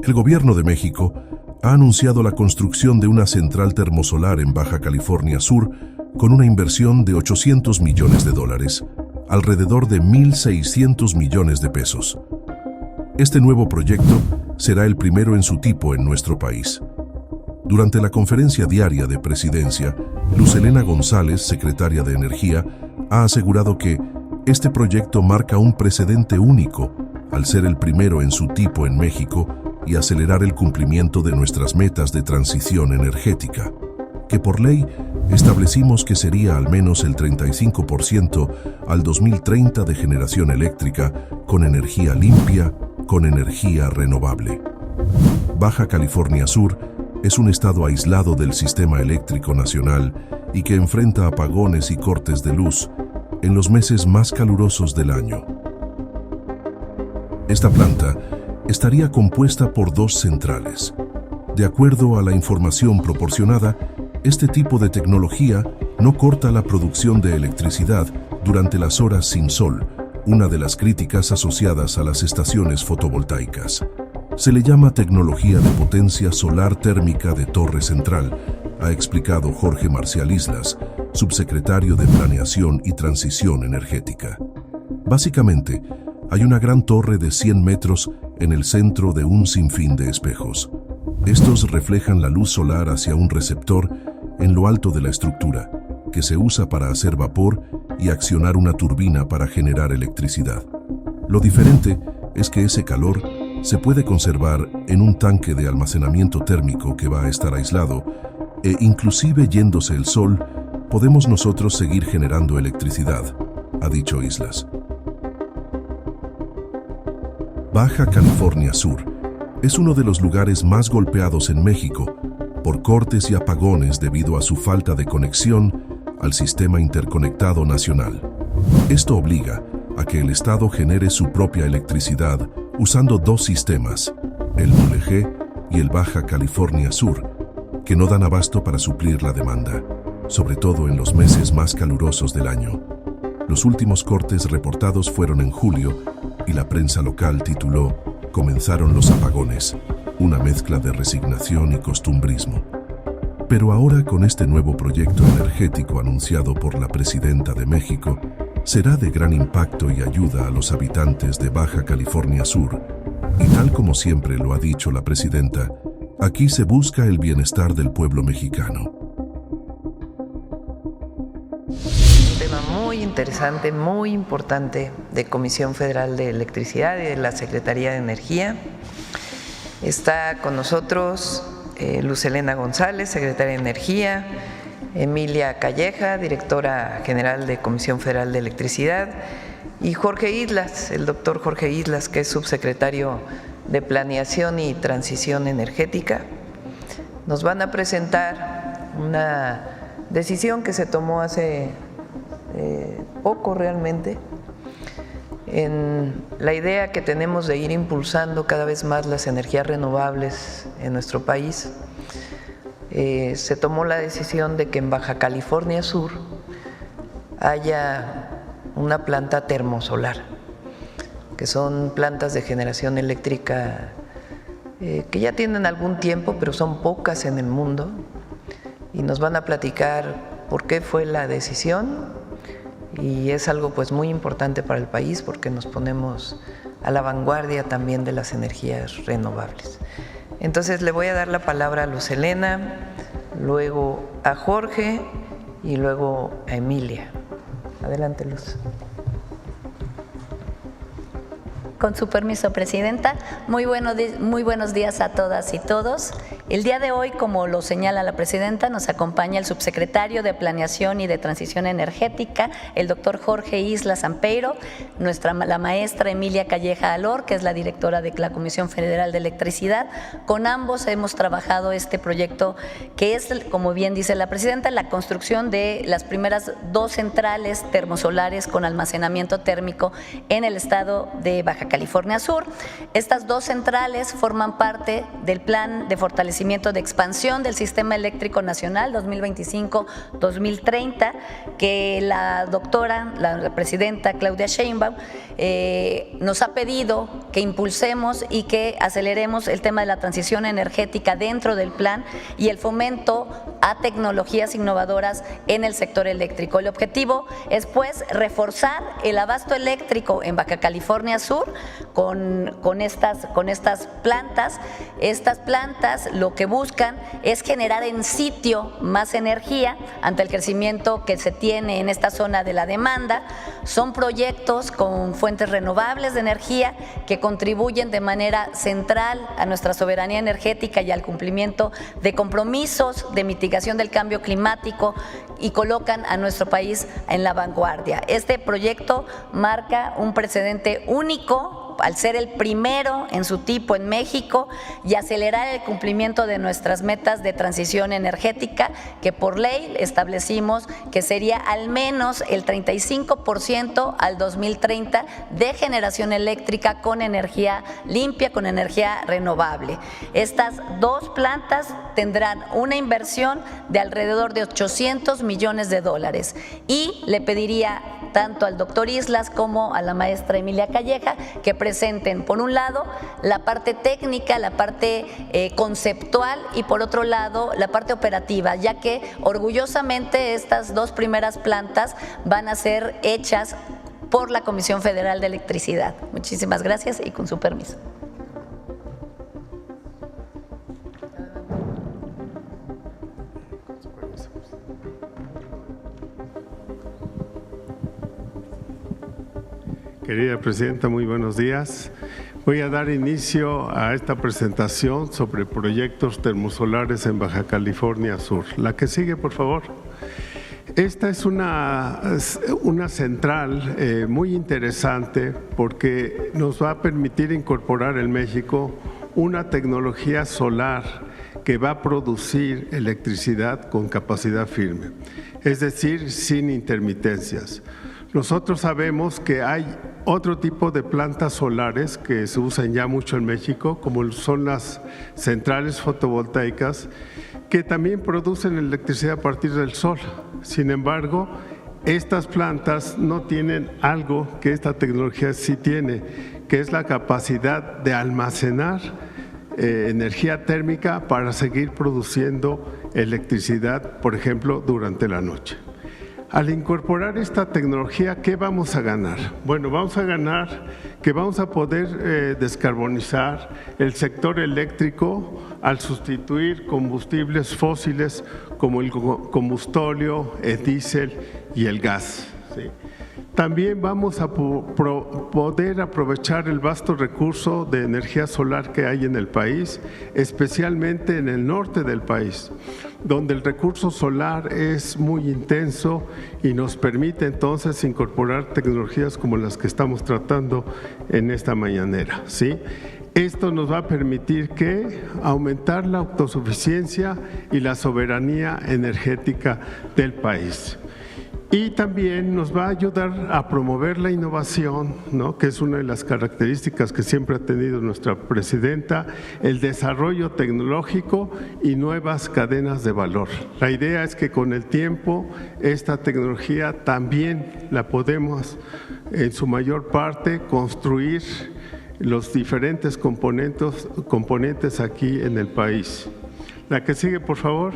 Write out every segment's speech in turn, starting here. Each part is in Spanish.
El gobierno de México ha anunciado la construcción de una central termosolar en Baja California Sur con una inversión de $800 millones, alrededor de 1.600 millones de pesos. Este nuevo proyecto será el primero en su tipo en nuestro país. Durante la conferencia diaria de presidencia, Luz Helena González, secretaria de Energía, ha asegurado que este proyecto marca un precedente único al ser el primero en su tipo en México y acelerar el cumplimiento de nuestras metas de transición energética, que por ley establecimos que sería al menos el 35% al 2030 de generación eléctrica con energía limpia, con energía renovable. Baja California Sur es un estado aislado del sistema eléctrico nacional y que enfrenta apagones y cortes de luz en los meses más calurosos del año. Esta planta estaría compuesta por 2 centrales. De acuerdo a la información proporcionada, este tipo de tecnología no corta la producción de electricidad durante las horas sin sol, una de las críticas asociadas a las estaciones fotovoltaicas. Se le llama tecnología de potencia solar térmica de torre central, ha explicado Jorge Marcial Islas, subsecretario de Planeación y Transición Energética. Básicamente, hay una gran torre de 100 metros en el centro de un sinfín de espejos. Estos reflejan la luz solar hacia un receptor en lo alto de la estructura, que se usa para hacer vapor y accionar una turbina para generar electricidad. Lo diferente es que ese calor se puede conservar en un tanque de almacenamiento térmico que va a estar aislado e inclusive yéndose el sol, podemos nosotros seguir generando electricidad, ha dicho Islas. Baja California Sur es uno de los lugares más golpeados en México por cortes y apagones debido a su falta de conexión al sistema interconectado nacional. Esto obliga a que el Estado genere su propia electricidad usando 2 sistemas, el WG y el Baja California Sur, que no dan abasto para suplir la demanda, sobre todo en los meses más calurosos del año. Los últimos cortes reportados fueron en julio y la prensa local tituló "Comenzaron los apagones, una mezcla de resignación y costumbrismo". Pero ahora, con este nuevo proyecto energético anunciado por la presidenta de México, será de gran impacto y ayuda a los habitantes de Baja California Sur. Y tal como siempre lo ha dicho la presidenta, aquí se busca el bienestar del pueblo mexicano. Un tema muy interesante, muy importante de Comisión Federal de Electricidad y de la Secretaría de Energía. Está con nosotros Luz Helena González, secretaria de Energía, Emilia Calleja, directora general de Comisión Federal de Electricidad, y Jorge Islas, el doctor Jorge Islas, que es subsecretario de Planeación y Transición Energética. Nos van a presentar una decisión que se tomó hace poco realmente, en la idea que tenemos de ir impulsando cada vez más las energías renovables en nuestro país. Se tomó la decisión de que en Baja California Sur haya una planta termosolar, que son plantas de generación eléctrica que ya tienen algún tiempo, pero son pocas en el mundo, y nos van a platicar por qué fue la decisión. Y es algo pues muy importante para el país porque nos ponemos a la vanguardia también de las energías renovables. Entonces le voy a dar la palabra a Luz Helena, luego a Jorge y luego a Emilia. Adelante, Luz. Con su permiso, Presidenta. Muy buenos días a todas y todos. El día de hoy, como lo señala la Presidenta, nos acompaña el subsecretario de Planeación y de Transición Energética, el doctor Jorge Islas Ampeiro, la maestra Emilia Calleja Alor, que es la directora de la Comisión Federal de Electricidad. Con ambos hemos trabajado este proyecto que es, como bien dice la Presidenta, la construcción de las primeras 2 centrales termosolares con almacenamiento térmico en el estado de Baja California Sur. Estas 2 centrales forman parte del Plan de Fortalecimiento establecimiento de expansión del Sistema Eléctrico Nacional 2025-2030, que la doctora, la presidenta Claudia Sheinbaum, nos ha pedido que impulsemos y que aceleremos el tema de la transición energética dentro del plan y el fomento a tecnologías innovadoras en el sector eléctrico. El objetivo es, pues, reforzar el abasto eléctrico en Baja California Sur con estas plantas. Estas plantas lo que buscan es generar en sitio más energía ante el crecimiento que se tiene en esta zona de la demanda. Son proyectos con fuentes renovables de energía que contribuyen de manera central a nuestra soberanía energética y al cumplimiento de compromisos de mitigación del cambio climático y colocan a nuestro país en la vanguardia. Este proyecto marca un precedente único al ser el primero en su tipo en México y acelerar el cumplimiento de nuestras metas de transición energética, que por ley establecimos que sería al menos el 35% al 2030 de generación eléctrica con energía limpia, con energía renovable. Estas dos plantas tendrán una inversión de alrededor de $800 millones y le pediría tanto al doctor Islas como a la maestra Emilia Calleja que presenten, por un lado, la parte técnica, la parte conceptual y por otro lado, la parte operativa, ya que orgullosamente estas dos primeras plantas van a ser hechas por la Comisión Federal de Electricidad. Muchísimas gracias y con su permiso. Querida Presidenta, muy buenos días. Voy a dar inicio a esta presentación sobre proyectos termosolares en Baja California Sur. La que sigue, por favor. Esta es una central muy interesante porque nos va a permitir incorporar en México una tecnología solar que va a producir electricidad con capacidad firme, es decir, sin intermitencias. Nosotros sabemos que hay otro tipo de plantas solares que se usan ya mucho en México, como son las centrales fotovoltaicas, que también producen electricidad a partir del sol. Sin embargo, estas plantas no tienen algo que esta tecnología sí tiene, que es la capacidad de almacenar energía térmica para seguir produciendo electricidad, por ejemplo, durante la noche. Al incorporar esta tecnología, ¿qué vamos a ganar? Bueno, vamos a ganar que vamos a poder descarbonizar el sector eléctrico al sustituir combustibles fósiles como el combustóleo, el diésel y el gas, ¿sí? También vamos a poder aprovechar el vasto recurso de energía solar que hay en el país, especialmente en el norte del país, donde el recurso solar es muy intenso y nos permite entonces incorporar tecnologías como las que estamos tratando en esta mañanera, ¿sí? Esto nos va a permitir aumentar la autosuficiencia y la soberanía energética del país. Y también nos va a ayudar a promover la innovación, ¿no?, que es una de las características que siempre ha tenido nuestra presidenta, el desarrollo tecnológico y nuevas cadenas de valor. La idea es que con el tiempo esta tecnología también la podemos, en su mayor parte, construir los diferentes componentes aquí en el país. La que sigue, por favor.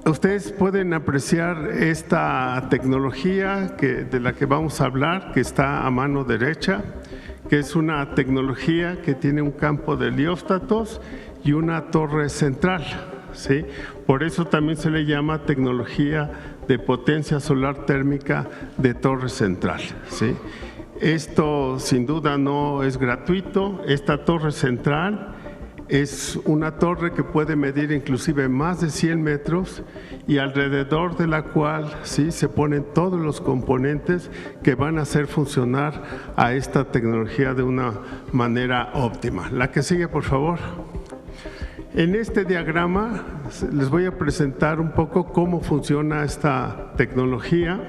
Ustedes pueden apreciar esta tecnología de la que vamos a hablar, que está a mano derecha, que es una tecnología que tiene un campo de helióstatos y una torre central, ¿sí? Por eso también se le llama tecnología de potencia solar térmica de torre central, ¿sí? Esto sin duda no es gratuito. Esta torre central es una torre que puede medir inclusive más de 100 metros y alrededor de la cual sí se ponen todos los componentes que van a hacer funcionar a esta tecnología de una manera óptima. La que sigue, por favor. En este diagrama les voy a presentar un poco cómo funciona esta tecnología.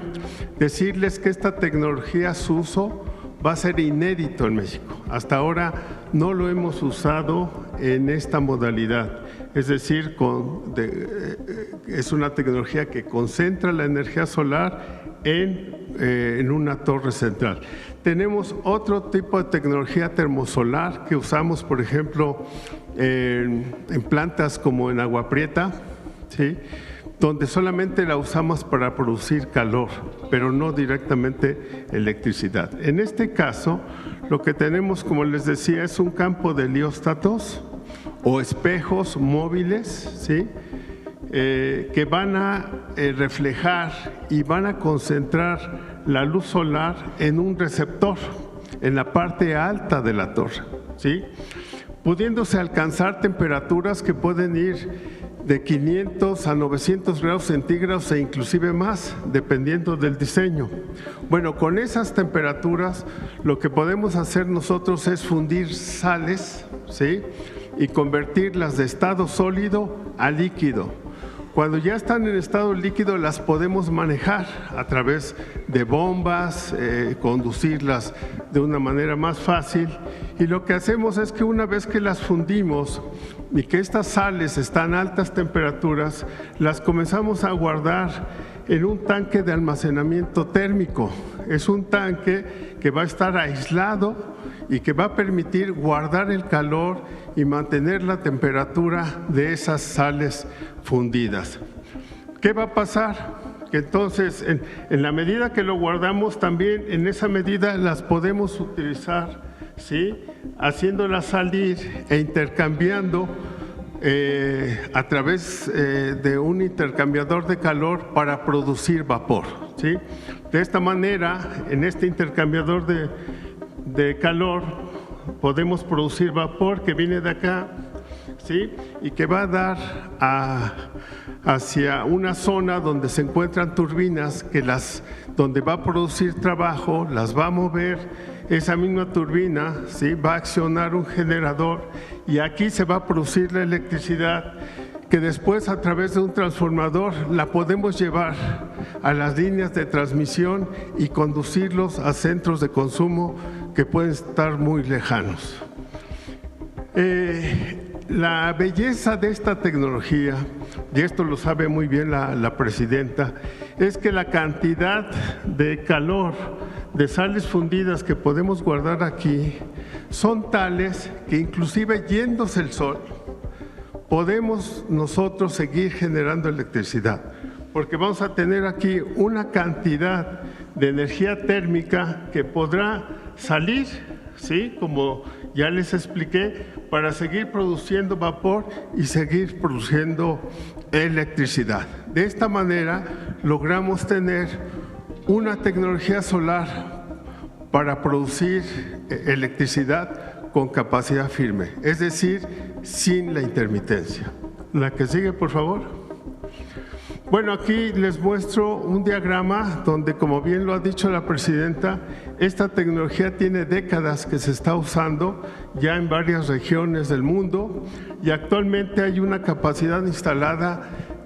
Decirles que esta tecnología, su uso va a ser inédito en México. Hasta ahora no lo hemos usado en esta modalidad, es decir, es una tecnología que concentra la energía solar en una torre central. Tenemos otro tipo de tecnología termosolar que usamos, por ejemplo, en plantas como en Agua Prieta, ¿sí?, donde solamente la usamos para producir calor, pero no directamente electricidad. En este caso, lo que tenemos, como les decía, es un campo de helióstatos o espejos móviles, ¿sí?, que van a reflejar y van a concentrar la luz solar en un receptor, en la parte alta de la torre, ¿sí?, pudiéndose alcanzar temperaturas que pueden ir de 500 a 900 grados centígrados e inclusive más, dependiendo del diseño. Bueno, con esas temperaturas lo que podemos hacer nosotros es fundir sales, ¿sí?, y convertirlas de estado sólido a líquido. Cuando ya están en estado líquido las podemos manejar a través de bombas, conducirlas de una manera más fácil, y lo que hacemos es que una vez que las fundimos y que estas sales están a altas temperaturas, las comenzamos a guardar en un tanque de almacenamiento térmico. Es un tanque que va a estar aislado y que va a permitir guardar el calor y mantener la temperatura de esas sales fundidas. ¿Qué va a pasar? Que entonces, en la medida que lo guardamos, también en esa medida las podemos utilizar, ¿sí?, haciéndolas salir e intercambiando a través de un intercambiador de calor para producir vapor, ¿sí? De esta manera, en este intercambiador de calor podemos producir vapor que viene de acá, ¿sí?, y que va a dar hacia una zona donde se encuentran turbinas donde va a producir trabajo, las va a mover. Esa misma turbina, ¿sí?, va a accionar un generador y aquí se va a producir la electricidad que después a través de un transformador la podemos llevar a las líneas de transmisión y conducirlos a centros de consumo que pueden estar muy lejanos. La belleza de esta tecnología, y esto lo sabe muy bien la presidenta, es que la cantidad de calor de sales fundidas que podemos guardar aquí son tales que inclusive yéndose el sol, podemos nosotros seguir generando electricidad, porque vamos a tener aquí una cantidad de energía térmica que podrá salir, ¿sí?, como ya les expliqué, para seguir produciendo vapor y seguir produciendo electricidad. De esta manera logramos tener una tecnología solar para producir electricidad con capacidad firme, es decir, sin la intermitencia. La que sigue, por favor. Bueno, aquí les muestro un diagrama donde, como bien lo ha dicho la presidenta, esta tecnología tiene décadas que se está usando ya en varias regiones del mundo y actualmente hay una capacidad instalada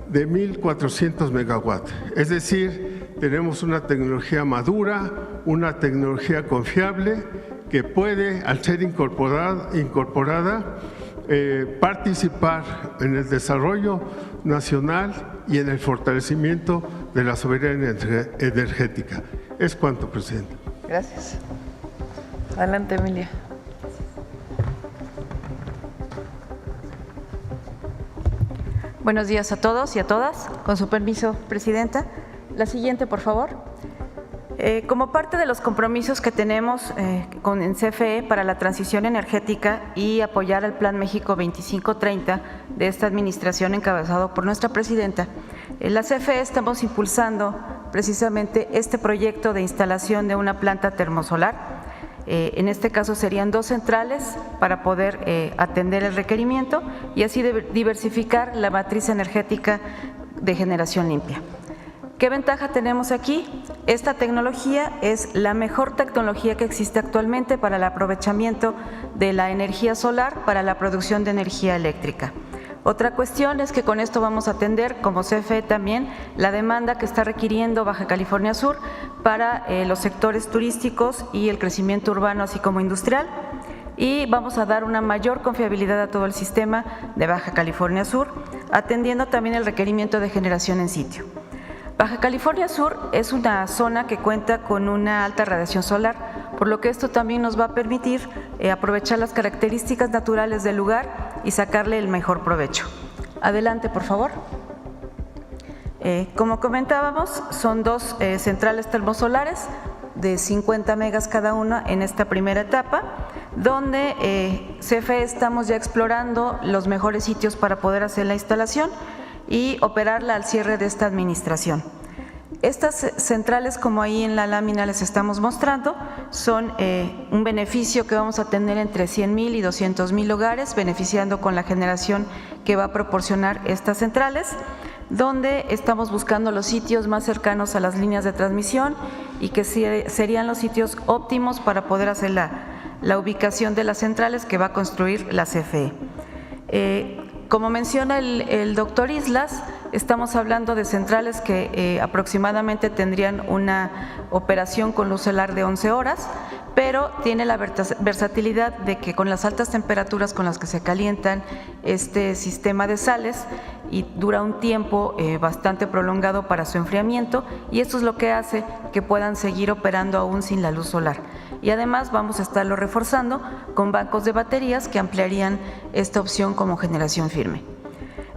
de 1.400 megawatts. Es decir, tenemos una tecnología madura, una tecnología confiable que puede, al ser incorporada, participar en el desarrollo nacional y en el fortalecimiento de la soberanía energética. Es cuanto, Presidenta. Gracias. Adelante, Emilia. Buenos días a todos y a todas. Con su permiso, Presidenta. La siguiente, por favor. Como parte de los compromisos que tenemos en CFE para la transición energética y apoyar el Plan México 2530 de esta administración encabezado por nuestra presidenta, en la CFE estamos impulsando precisamente este proyecto de instalación de una planta termosolar. En este caso serían 2 centrales para poder atender el requerimiento y así diversificar la matriz energética de generación limpia. ¿Qué ventaja tenemos aquí? Esta tecnología es la mejor tecnología que existe actualmente para el aprovechamiento de la energía solar para la producción de energía eléctrica. Otra cuestión es que con esto vamos a atender, como CFE también, la demanda que está requiriendo Baja California Sur para los sectores turísticos y el crecimiento urbano, así como industrial, y vamos a dar una mayor confiabilidad a todo el sistema de Baja California Sur, atendiendo también el requerimiento de generación en sitio. Baja California Sur es una zona que cuenta con una alta radiación solar, por lo que esto también nos va a permitir aprovechar las características naturales del lugar y sacarle el mejor provecho. Adelante, por favor. Como comentábamos, son dos centrales termosolares de 50 megas cada una en esta primera etapa, donde CFE estamos ya explorando los mejores sitios para poder hacer la instalación y operarla al cierre de esta administración. Estas centrales, como ahí en la lámina les estamos mostrando, son un beneficio que vamos a tener entre 100,000 y 200,000 hogares, beneficiando con la generación que va a proporcionar estas centrales, donde estamos buscando los sitios más cercanos a las líneas de transmisión y que serían los sitios óptimos para poder hacer la ubicación de las centrales que va a construir la CFE. Como menciona el doctor Islas, estamos hablando de centrales que aproximadamente tendrían una operación con luz solar de 11 horas, pero tiene la versatilidad de que con las altas temperaturas con las que se calientan este sistema de sales y dura un tiempo bastante prolongado para su enfriamiento, y esto es lo que hace que puedan seguir operando aún sin la luz solar. Y además vamos a estarlo reforzando con bancos de baterías que ampliarían esta opción como generación firme.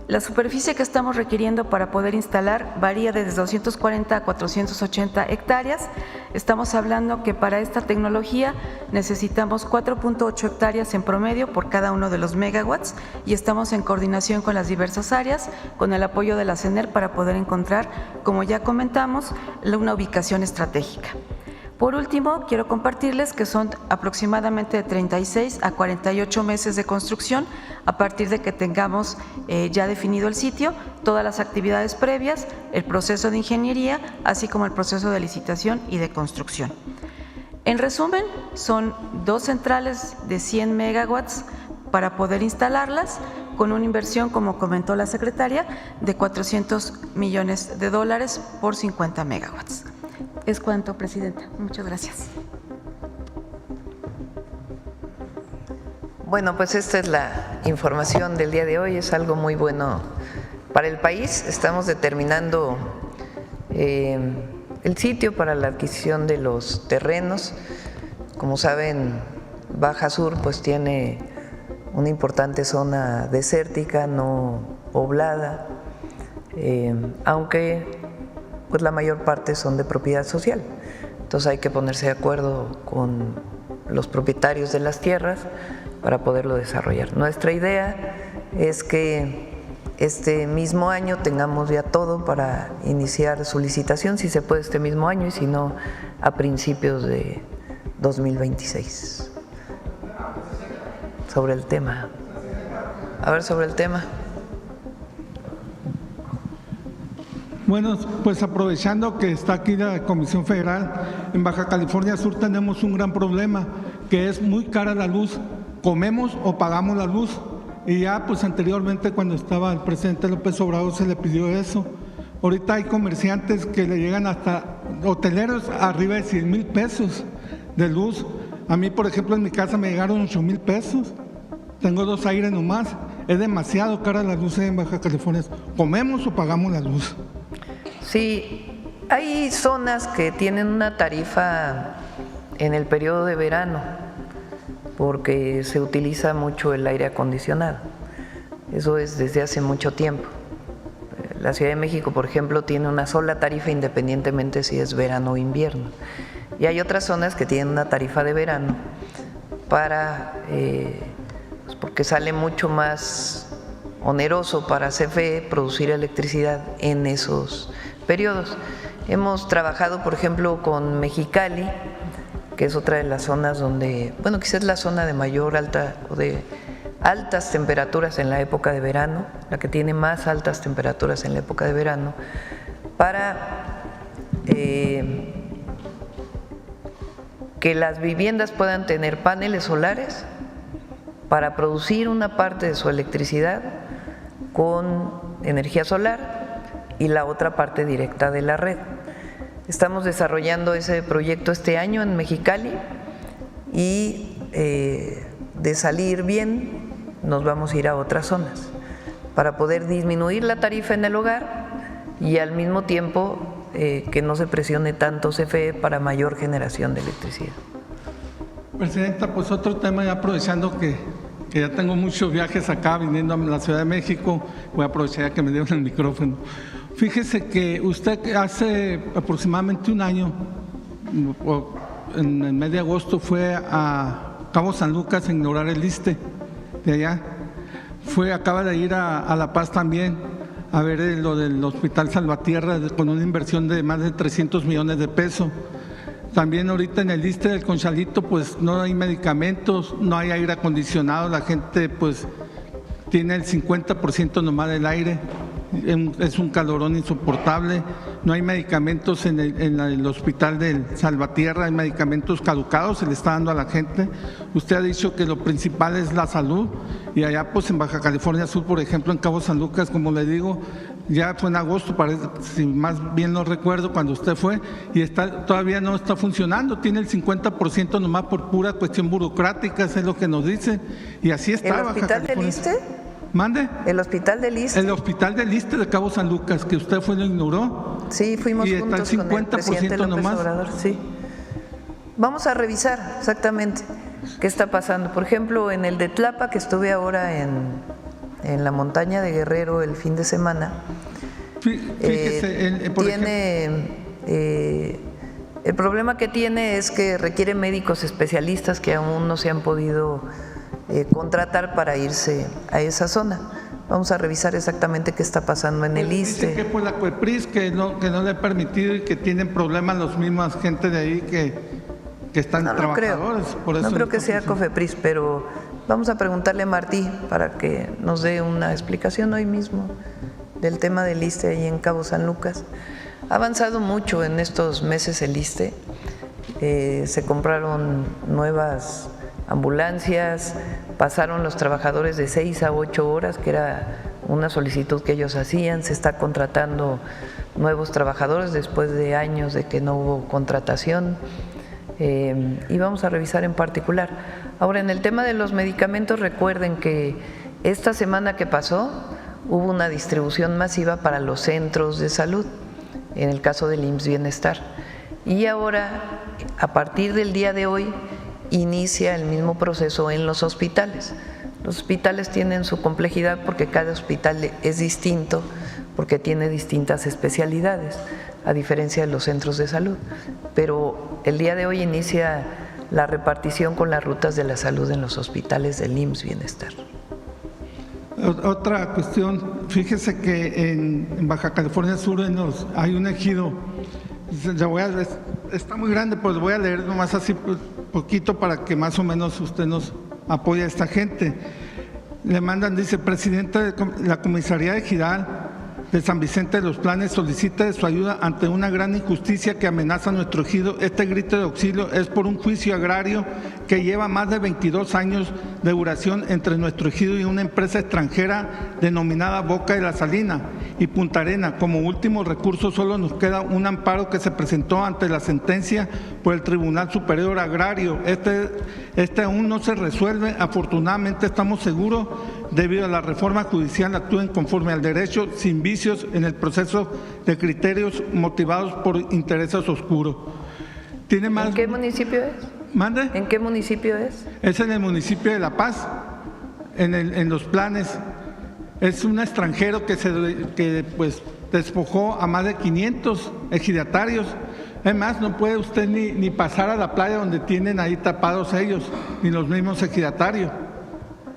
La superficie que estamos requiriendo para poder instalar varía desde 240 a 480 hectáreas. Estamos hablando que para esta tecnología necesitamos 4.8 hectáreas en promedio por cada uno de los megawatts, y estamos en coordinación con las diversas áreas, con el apoyo de la CENER para poder encontrar, como ya comentamos, una ubicación estratégica. Por último, quiero compartirles que son aproximadamente de 36 a 48 meses de construcción a partir de que tengamos ya definido el sitio, todas las actividades previas, el proceso de ingeniería, así como el proceso de licitación y de construcción. En resumen, son dos centrales de 100 megawatts para poder instalarlas, con una inversión, como comentó la secretaria, de $400 millones por 50 megawatts. Es cuanto, Presidenta. Muchas gracias. Bueno, pues esta es la información del día de hoy. Es algo muy bueno para el país. Estamos determinando el sitio para la adquisición de los terrenos. Como saben, Baja Sur pues tiene una importante zona desértica, no poblada, aunque pues la mayor parte son de propiedad social. Entonces hay que ponerse de acuerdo con los propietarios de las tierras para poderlo desarrollar. Nuestra idea es que este mismo año tengamos ya todo para iniciar su licitación, si se puede este mismo año y si no a principios de 2026. Sobre el tema. A ver, sobre el tema. Bueno, pues aprovechando que está aquí la Comisión Federal, en Baja California Sur tenemos un gran problema, que es muy cara la luz. Comemos o pagamos la luz. Y ya pues anteriormente, cuando estaba el presidente López Obrador, se le pidió eso. Ahorita hay comerciantes que le llegan hasta hoteleros arriba de 100,000 pesos de luz. A mí, por ejemplo, en mi casa me llegaron 8,000 pesos. Tengo 2 aires nomás. Es demasiado cara la luz en Baja California. ¿Comemos o pagamos la luz? Sí, hay zonas que tienen una tarifa en el periodo de verano porque se utiliza mucho el aire acondicionado. Eso es desde hace mucho tiempo. La Ciudad de México, por ejemplo, tiene una sola tarifa independientemente si es verano o invierno. Y hay otras zonas que tienen una tarifa de verano para, pues porque sale mucho más oneroso para CFE producir electricidad en esos periodos. Hemos trabajado, por ejemplo, con Mexicali, que es otra de las zonas donde, bueno, quizás es la zona de mayor altas temperaturas en la época de verano, la que tiene más altas temperaturas en la época de verano, para que las viviendas puedan tener paneles solares para producir una parte de su electricidad con energía solar y la otra parte directa de la red. Estamos desarrollando ese proyecto este año en Mexicali y de salir bien nos vamos a ir a otras zonas para poder disminuir la tarifa en el hogar y al mismo tiempo que no se presione tanto CFE para mayor generación de electricidad. Presidenta, pues otro tema, ya aprovechando que ya tengo muchos viajes acá viniendo a la Ciudad de México, voy a aprovechar que me dieron el micrófono. Fíjese que usted hace aproximadamente un año, en el mes de agosto, fue a Cabo San Lucas a inaugurar el ISSSTE de allá. Acaba de ir a La Paz también a ver lo del Hospital Salvatierra con una inversión de más de 300 millones de pesos. También ahorita en el ISSSTE del Conchalito pues no hay medicamentos, no hay aire acondicionado, la gente pues tiene el 50% nomás del aire, es un calorón insoportable, no hay medicamentos en el hospital del Salvatierra, hay medicamentos caducados, se le está dando a la gente. Usted ha dicho que lo principal es la salud y allá pues en Baja California Sur, por ejemplo en Cabo San Lucas, como le digo, ya fue en agosto, parece, si más bien no recuerdo cuando usted fue, y todavía no está funcionando, tiene el 50% nomás por pura cuestión burocrática, eso es lo que nos dicen, y así está. ¿El hospital del ISSSTE? ¿Mande? ¿El hospital del ISSSTE? El hospital del ISSSTE de Cabo San Lucas, que usted fue y lo inauguró. Sí, fuimos y juntos está el 50% con el presidente López nomás. Obrador, sí. Vamos a revisar exactamente qué está pasando. Por ejemplo, en el de Tlapa, que estuve ahora en la montaña de Guerrero el fin de semana, fíjese, el problema que tiene es que requiere médicos especialistas que aún no se han podido contratar para irse a esa zona. Vamos a revisar exactamente qué está pasando en el ISSSTE. Dice que fue la COEPRIS que no le ha permitido y que tienen problemas los mismos gente de ahí que están trabajadores. Por eso no creo que sea COFEPRIS, pero vamos a preguntarle a Martí para que nos dé una explicación hoy mismo del tema del ISSSTE ahí en Cabo San Lucas. Ha avanzado mucho en estos meses el ISSSTE, se compraron nuevas ambulancias, pasaron los trabajadores de 6 a 8 horas, que era una solicitud que ellos hacían, se está contratando nuevos trabajadores después de años de que no hubo contratación, y vamos a revisar en particular. Ahora, en el tema de los medicamentos, recuerden que esta semana que pasó hubo una distribución masiva para los centros de salud, en el caso del IMSS Bienestar, y ahora, a partir del día de hoy, inicia el mismo proceso en los hospitales. Los hospitales tienen su complejidad porque cada hospital es distinto, porque tiene distintas especialidades, a diferencia de los centros de salud. Pero el día de hoy inicia la repartición con las rutas de la salud en los hospitales del IMSS Bienestar. Otra cuestión, fíjese que en Baja California Sur hay un ejido, está muy grande, pues voy a leer nomás así poquito para que más o menos usted nos apoye a esta gente. Le mandan, dice, presidente de la comisaría de Ejidal de San Vicente de los Planes solicita de su ayuda ante una gran injusticia que amenaza a nuestro ejido. Este grito de auxilio es por un juicio agrario que lleva más de 22 años de duración entre nuestro ejido y una empresa extranjera denominada Boca de la Salina y Punta Arena. Como último recurso solo nos queda un amparo que se presentó ante la sentencia por el Tribunal Superior Agrario. Este aún no se resuelve. Afortunadamente estamos seguros, debido a la reforma judicial, actúen conforme al derecho, sin vicios en el proceso de criterios motivados por intereses oscuros. ¿Tiene más? ¿En qué municipio es? ¿Mande? ¿En qué municipio es? Es en el municipio de La Paz, en los Planes. Es un extranjero que pues despojó a más de 500 ejidatarios. Además, no puede usted ni pasar a la playa donde tienen ahí tapados ellos, ni los mismos ejidatarios.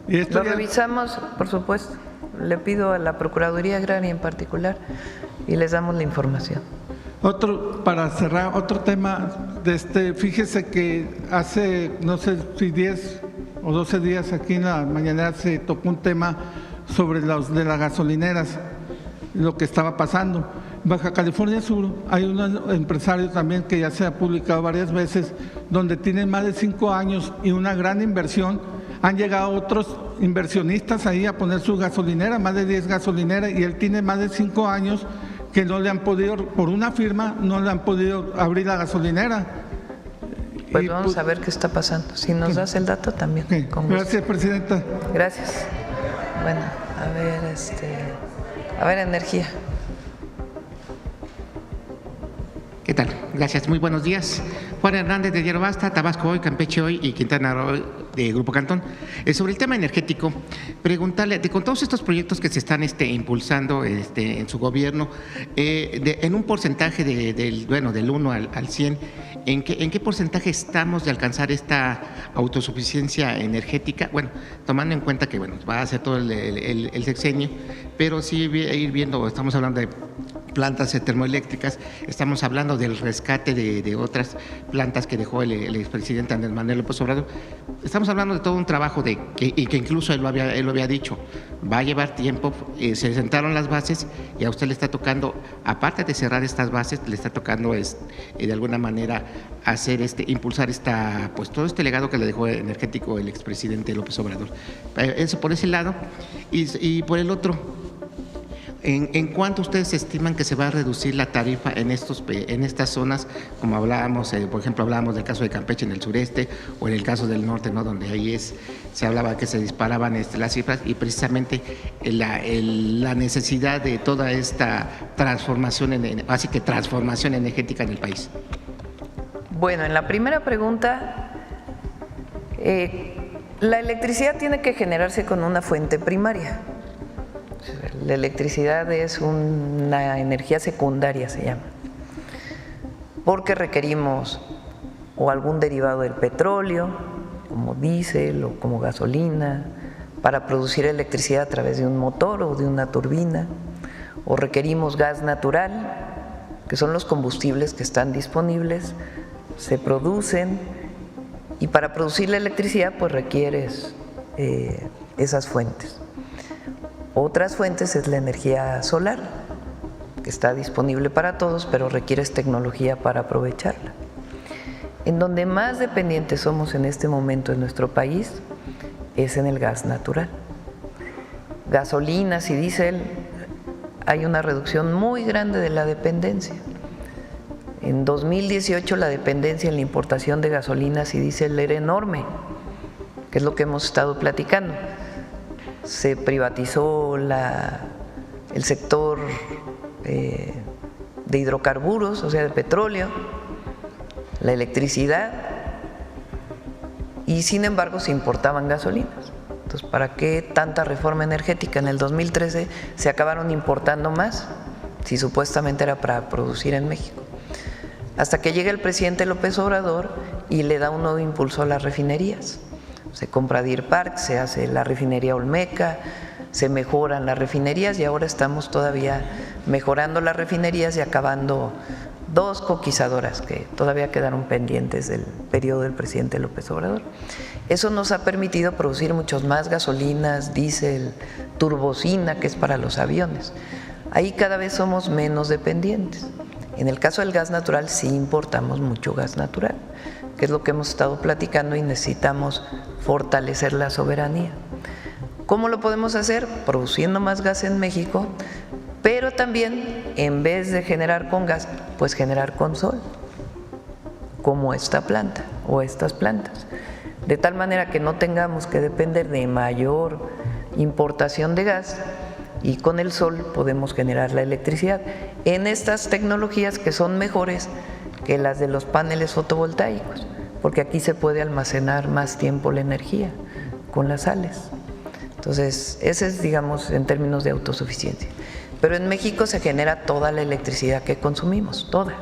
Y esto lo revisamos, por supuesto. Le pido a la Procuraduría Agraria en particular y les damos la información. Para cerrar, otro tema, fíjese que hace, no sé si 10 o 12 días aquí en la mañanera se tocó un tema sobre los de las gasolineras, lo que estaba pasando. En Baja California Sur hay un empresario también que ya se ha publicado varias veces, donde tienen más de 5 años y una gran inversión Han llegado otros inversionistas ahí a poner su gasolinera, más de 10 gasolineras, y él tiene más de 5 años que no le han podido, por una firma, no le han podido abrir la gasolinera. Pues vamos a ver qué está pasando. Si nos das el dato también. Okay. Gracias, Presidenta. Gracias. Bueno, a ver, energía. ¿Qué tal? Gracias, muy buenos días. Juan Hernández de Diario Basta, Tabasco Hoy, Campeche Hoy y Quintana Roo de Grupo Cantón. Sobre el tema energético, preguntarle, con todos estos proyectos que se están impulsando en su gobierno, en un porcentaje del 1 al 100, ¿en qué porcentaje estamos de alcanzar esta autosuficiencia energética? Bueno, tomando en cuenta que va a ser todo el sexenio, pero sí ir viendo, estamos hablando de plantas termoeléctricas, estamos hablando del rescate de otras plantas que dejó el expresidente Andrés Manuel López Obrador. Estamos hablando de todo un trabajo que incluso él lo había dicho, va a llevar tiempo, se sentaron las bases y a usted le está tocando, aparte de cerrar estas bases, le está tocando de alguna manera hacer impulsar pues todo este legado que le dejó energético el expresidente López Obrador. Eso por ese lado, y por el otro, ¿en cuánto ustedes estiman que se va a reducir la tarifa en estas zonas, como hablábamos, por ejemplo, hablábamos del caso de Campeche en el sureste o en el caso del norte, ¿no?, donde ahí se hablaba que se disparaban las cifras, y precisamente la necesidad de toda esta transformación energética en el país? Bueno, en la primera pregunta, la electricidad tiene que generarse con una fuente primaria. La electricidad es una energía secundaria, se llama, porque requerimos o algún derivado del petróleo, como diésel o como gasolina, para producir electricidad a través de un motor o de una turbina, o requerimos gas natural, que son los combustibles que están disponibles, se producen, y para producir la electricidad pues requieres esas fuentes. Otras fuentes es la energía solar, que está disponible para todos, pero requieres tecnología para aprovecharla. En donde más dependientes somos en este momento en nuestro país es en el gas natural. Gasolinas y diésel, hay una reducción muy grande de la dependencia. En 2018 la dependencia en la importación de gasolinas y diésel era enorme, que es lo que hemos estado platicando. Se privatizó el sector de hidrocarburos, o sea, de petróleo, la electricidad, y sin embargo se importaban gasolinas. Entonces, ¿para qué tanta reforma energética? En el 2013 se acabaron importando más, si supuestamente era para producir en México. Hasta que llega el presidente López Obrador y le da un nuevo impulso a las refinerías. Se compra Deer Park, se hace la refinería Olmeca, se mejoran las refinerías, y ahora estamos todavía mejorando las refinerías y acabando 2 coquizadoras que todavía quedaron pendientes del periodo del presidente López Obrador. Eso nos ha permitido producir muchos más gasolinas, diésel, turbocina, que es para los aviones. Ahí cada vez somos menos dependientes. En el caso del gas natural sí importamos mucho gas natural, que es lo que hemos estado platicando, y necesitamos fortalecer la soberanía. ¿Cómo lo podemos hacer? Produciendo más gas en México, pero también, en vez de generar con gas, pues generar con sol, como esta planta o estas plantas, de tal manera que no tengamos que depender de mayor importación de gas, y con el sol podemos generar la electricidad en estas tecnologías que son mejores que las de los paneles fotovoltaicos, porque aquí se puede almacenar más tiempo la energía con las sales. Entonces, ese es, digamos, en términos de autosuficiencia. Pero en México se genera toda la electricidad que consumimos, toda.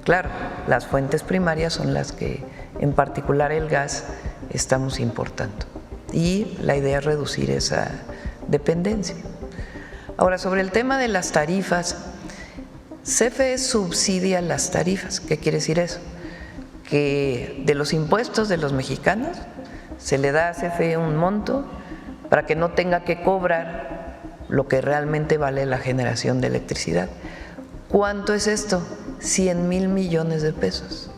Claro, las fuentes primarias son las que, en particular el gas, estamos importando. Y la idea es reducir esa dependencia. Ahora, sobre el tema de las tarifas, CFE subsidia las tarifas. ¿Qué quiere decir eso? Que de los impuestos de los mexicanos se le da a CFE un monto para que no tenga que cobrar lo que realmente vale la generación de electricidad. ¿Cuánto es esto? 100,000 millones de pesos.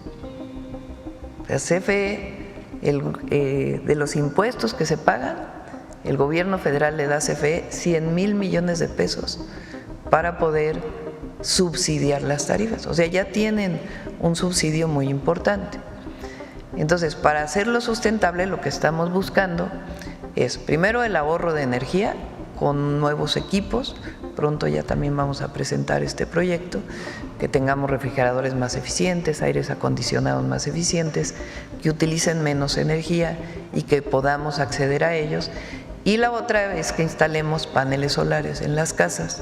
La CFE de los impuestos que se pagan, el gobierno federal le da a CFE 100,000 millones de pesos para poder subsidiar las tarifas. O sea, ya tienen un subsidio muy importante. Entonces, para hacerlo sustentable, lo que estamos buscando es primero el ahorro de energía con nuevos equipos. Pronto ya también vamos a presentar este proyecto, que tengamos refrigeradores más eficientes, aires acondicionados más eficientes, que utilicen menos energía y que podamos acceder a ellos. Y la otra es que instalemos paneles solares en las casas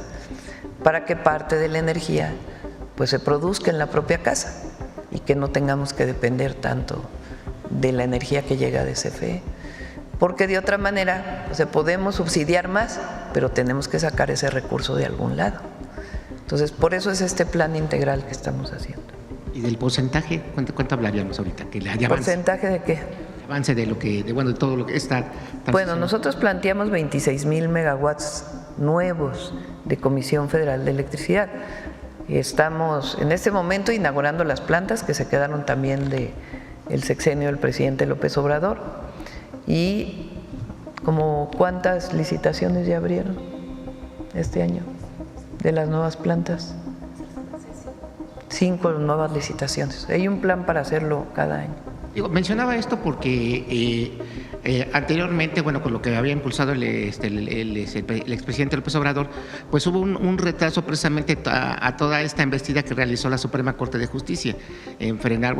para que parte de la energía pues se produzca en la propia casa y que no tengamos que depender tanto de la energía que llega de CFE. Porque de otra manera, o sea, podemos subsidiar más, pero tenemos que sacar ese recurso de algún lado. Entonces, por eso es este plan integral que estamos haciendo. ¿Y del porcentaje? ¿Cuánto hablaríamos ahorita? ¿Porcentaje de qué? Avance de de todo lo que está. Bueno, nosotros planteamos 26,000 megawatts nuevos de Comisión Federal de Electricidad. Estamos en este momento inaugurando las plantas que se quedaron también del sexenio del presidente López Obrador. ¿Y como cuántas licitaciones ya abrieron este año de las nuevas plantas? 5 nuevas licitaciones. Hay un plan para hacerlo cada año. Mencionaba esto porque anteriormente, bueno, con lo que había impulsado el expresidente López Obrador, pues hubo un retraso precisamente a toda esta embestida que realizó la Suprema Corte de Justicia en frenar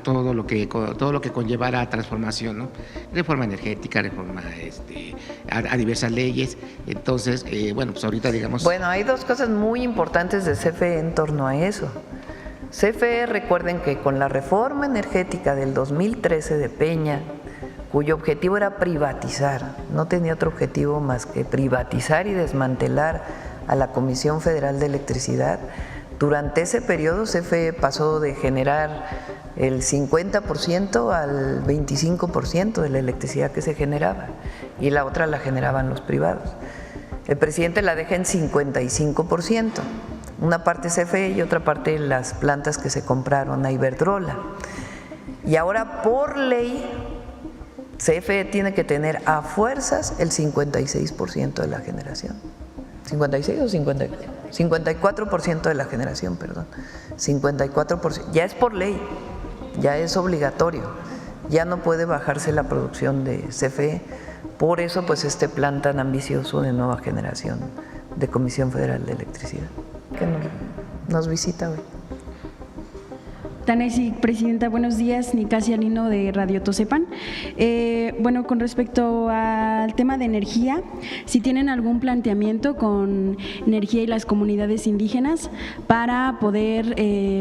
todo lo que conllevara a transformación, ¿no? Reforma energética, reforma a diversas leyes. Entonces, bueno, pues ahorita digamos. Bueno, hay dos cosas muy importantes de CFE en torno a eso. CFE, recuerden que con la reforma energética del 2013 de Peña, cuyo objetivo era privatizar, no tenía otro objetivo más que privatizar y desmantelar a la Comisión Federal de Electricidad, durante ese periodo CFE pasó de generar el 50% al 25% de la electricidad que se generaba y la otra la generaban los privados. El presidente la deja en 55%. Una parte CFE y otra parte las plantas que se compraron a Iberdrola. Y ahora por ley CFE tiene que tener a fuerzas el 56% de la generación. ¿56 o 50? 54% de la generación, perdón. 54%. Ya es por ley, ya es obligatorio. Ya no puede bajarse la producción de CFE. Por eso, pues, este plan tan ambicioso de nueva generación de Comisión Federal de Electricidad, que nos visita hoy. Tanesi, presidenta, buenos días. Nicasia Lino de Radio Tosepan. Bueno, con respecto al tema de energía, si tienen algún planteamiento con energía y las comunidades indígenas para poder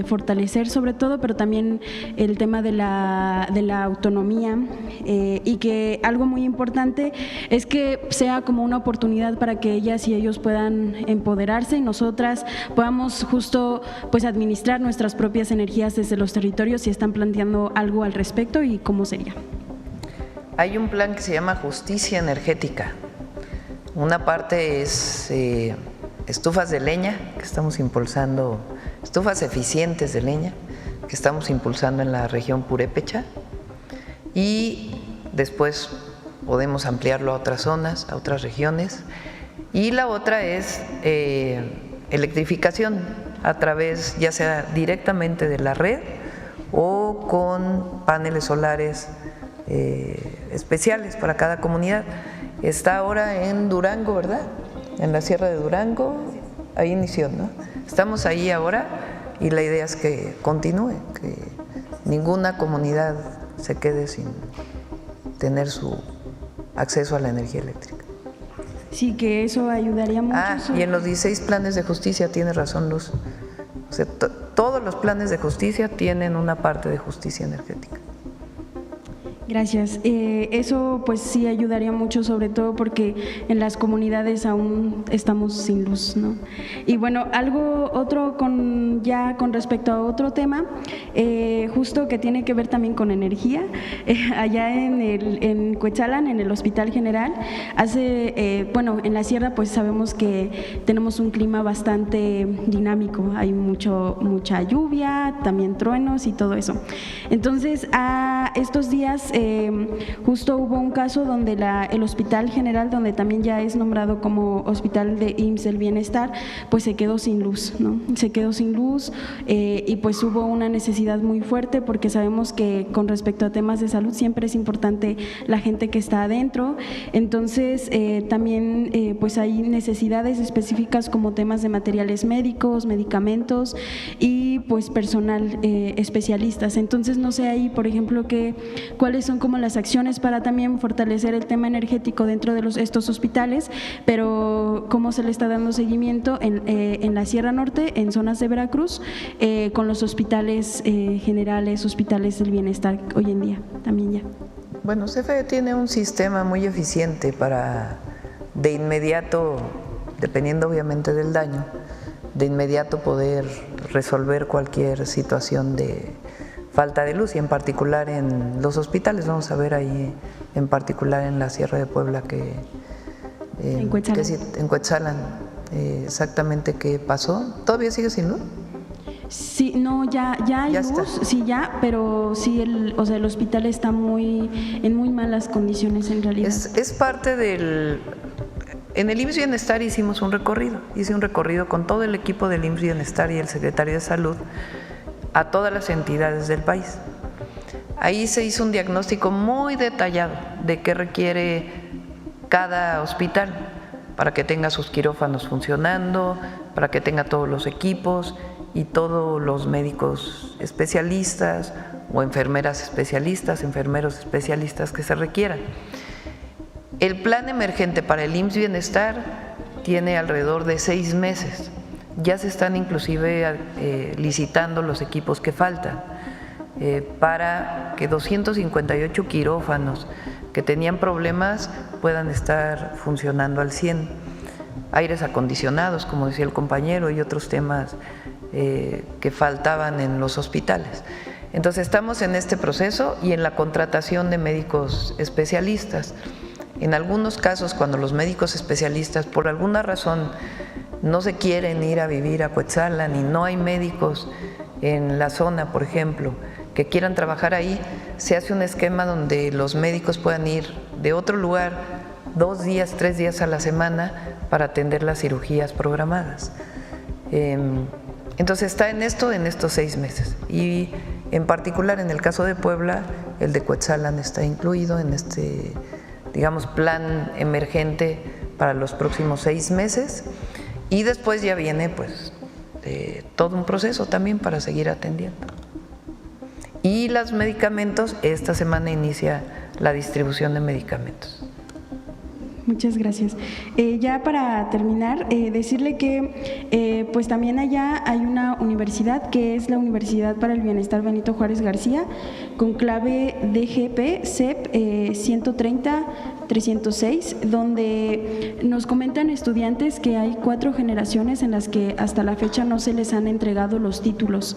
fortalecer sobre todo, pero también el tema de la autonomía y que algo muy importante es que sea como una oportunidad para que ellas y ellos puedan empoderarse y nosotras podamos justo pues administrar nuestras propias energías desde los territorios, si están planteando algo al respecto y cómo sería. Hay un plan que se llama Justicia Energética. Una parte es estufas de leña, que estamos impulsando, estufas eficientes de leña, que estamos impulsando en la región purépecha, y después podemos ampliarlo a otras zonas, a otras regiones. Y la otra es electrificación a través, ya sea directamente de la red o con paneles solares especiales para cada comunidad. Está ahora en Durango, ¿verdad? En la Sierra de Durango, ahí inició, ¿no? Estamos ahí ahora y la idea es que continúe, que ninguna comunidad se quede sin tener su acceso a la energía eléctrica. Sí, que eso ayudaría mucho. Y en los 16 planes de justicia, tiene razón Luz, o sea, todos los planes de justicia tienen una parte de justicia energética. Gracias. Eso pues sí ayudaría mucho, sobre todo porque en las comunidades aún estamos sin luz, ¿no? Y bueno, otro con respecto a otro tema, justo que tiene que ver también con energía, allá en Cuetzalan, en el Hospital General, en la sierra pues sabemos que tenemos un clima bastante dinámico, hay mucha lluvia, también truenos y todo eso. Entonces, estos días justo hubo un caso donde el Hospital General, donde también ya es nombrado como Hospital de IMSS del Bienestar, pues se quedó sin luz, ¿no? Se quedó sin luz y pues hubo una necesidad muy fuerte, porque sabemos que con respecto a temas de salud siempre es importante la gente que está adentro. Entonces también pues hay necesidades específicas como temas de materiales médicos, medicamentos y pues personal especialistas. Entonces no sé ahí, por ejemplo, cuáles son como las acciones para también fortalecer el tema energético dentro de estos hospitales, pero cómo se le está dando seguimiento en la Sierra Norte, en zonas de Veracruz, con los hospitales generales, hospitales del bienestar hoy en día también ya. Bueno, CFE tiene un sistema muy eficiente para de inmediato, dependiendo obviamente del daño, de inmediato poder resolver cualquier situación de falta de luz, y en particular en los hospitales. Vamos a ver ahí en particular en la Sierra de Puebla en Cuetzalan. En Cuetzalan exactamente qué pasó. ¿Todavía sigue sin luz? Sí, no, ya hay Ya luz, está. sí ya, pero sí el hospital está en muy malas condiciones en realidad. Es parte del... En el IMSS Bienestar hicimos un recorrido, hice un recorrido con todo el equipo del IMSS Bienestar y el secretario de Salud a todas las entidades del país. Ahí se hizo un diagnóstico muy detallado de qué requiere cada hospital para que tenga sus quirófanos funcionando, para que tenga todos los equipos y todos los médicos especialistas o enfermeras especialistas, enfermeros especialistas que se requieran. El plan emergente para el IMSS Bienestar tiene alrededor de 6 meses. Ya se están inclusive licitando los equipos que faltan para que 258 quirófanos que tenían problemas puedan estar funcionando al 100. Aires acondicionados, como decía el compañero, y otros temas que faltaban en los hospitales. Entonces estamos en este proceso y en la contratación de médicos especialistas. En algunos casos, cuando los médicos especialistas por alguna razón no se quieren ir a vivir a Cuetzalan y no hay médicos en la zona, por ejemplo, que quieran trabajar ahí, se hace un esquema donde los médicos puedan ir de otro lugar 2 días, 3 días a la semana para atender las cirugías programadas. Entonces está en estos 6 meses, y en particular en el caso de Puebla, el de Cuetzalan está incluido en este, digamos, plan emergente para los próximos 6 meses, y después ya viene pues todo un proceso también para seguir atendiendo. Y los medicamentos, esta semana inicia la distribución de medicamentos. Muchas gracias. Ya para terminar, decirle que pues también allá hay una universidad que es la Universidad para el Bienestar Benito Juárez García, con clave DGP CEP 130-306, donde nos comentan estudiantes que hay 4 generaciones en las que hasta la fecha no se les han entregado los títulos.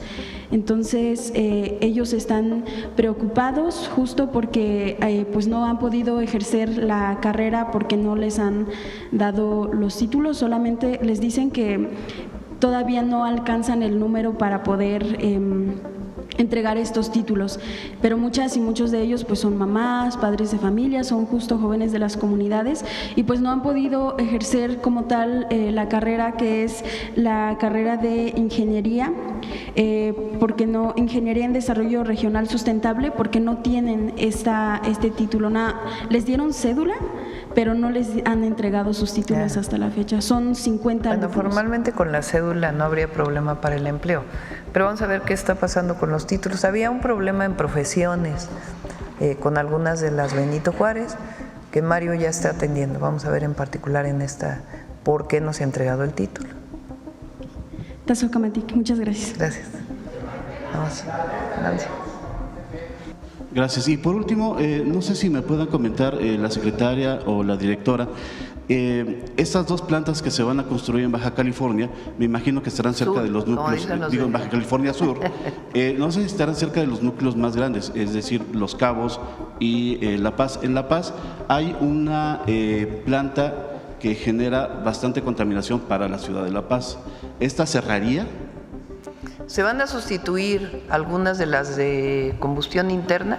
Entonces ellos están preocupados justo porque pues no han podido ejercer la carrera porque no les han dado los títulos, solamente les dicen que todavía no alcanzan el número para poder entregar estos títulos, pero muchas y muchos de ellos pues son mamás, padres de familia, son justo jóvenes de las comunidades y pues no han podido ejercer como tal la carrera que es la carrera de ingeniería, porque no, ingeniería en desarrollo regional sustentable, porque no tienen este título, les dieron cédula, pero no les han entregado sus títulos hasta la fecha. Son 50 Bueno, alumnos. formalmente con la cédula no habría problema para el empleo, pero vamos a ver qué está pasando con los títulos. Había un problema en profesiones con algunas de las Benito Juárez que Mario ya está atendiendo. Vamos a ver en particular en esta por qué no se ha entregado el título. Tazocamatic, muchas gracias. Gracias. Vamos, Nancy. Gracias. Y por último, no sé si me puedan comentar la secretaria o la directora, estas 2 plantas que se van a construir en Baja California, me imagino que estarán cerca de los núcleos, en Baja California Sur, no sé si estarán cerca de los núcleos más grandes, es decir, Los Cabos y La Paz. En La Paz hay una planta que genera bastante contaminación para la ciudad de La Paz. ¿Esta cerraría? Se van a sustituir algunas de las de combustión interna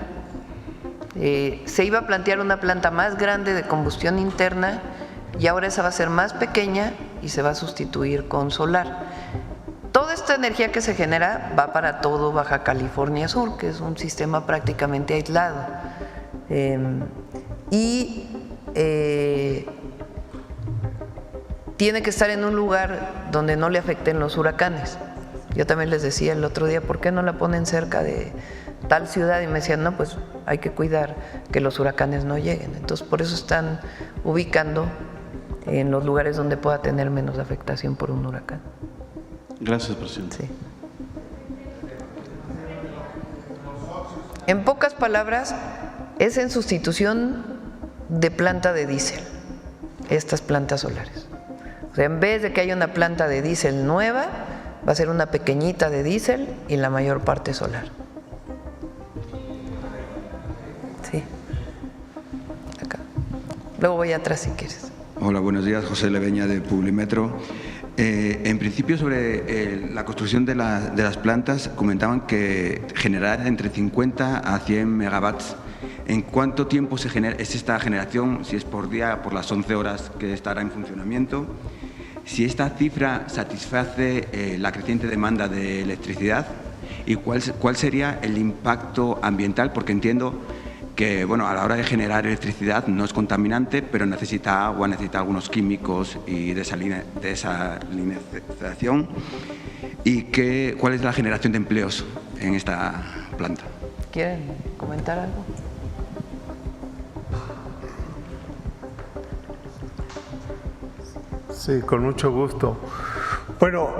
Se iba a plantear una planta más grande de combustión interna y ahora esa va a ser más pequeña y se va a sustituir con solar. Toda esta energía que se genera va para todo Baja California Sur, que es un sistema prácticamente aislado. Tiene que estar en un lugar donde no le afecten los huracanes. Yo también les decía el otro día, ¿por qué no la ponen cerca de tal ciudad? Y me decían, no, pues hay que cuidar que los huracanes no lleguen. Entonces, por eso están ubicando en los lugares donde pueda tener menos afectación por un huracán. Gracias, presidente. Sí. En pocas palabras, es en sustitución de planta de diésel, estas plantas solares. O sea, en vez de que haya una planta de diésel nueva, va a ser una pequeñita de diésel y la mayor parte solar. Sí. Acá. Luego voy atrás si quieres. Hola, buenos días. José Leveña de Publimetro. En principio, sobre la construcción de las plantas, comentaban que generará entre 50 a 100 megawatts. ¿En cuánto tiempo es esta generación? Si es por día, por las 11 horas que estará en funcionamiento. Si esta cifra satisface la creciente demanda de electricidad y cuál sería el impacto ambiental, porque entiendo que a la hora de generar electricidad no es contaminante, pero necesita agua, necesita algunos químicos y desalinización. ¿Y cuál es la generación de empleos en esta planta? ¿Quieren comentar algo? Sí, con mucho gusto. Bueno,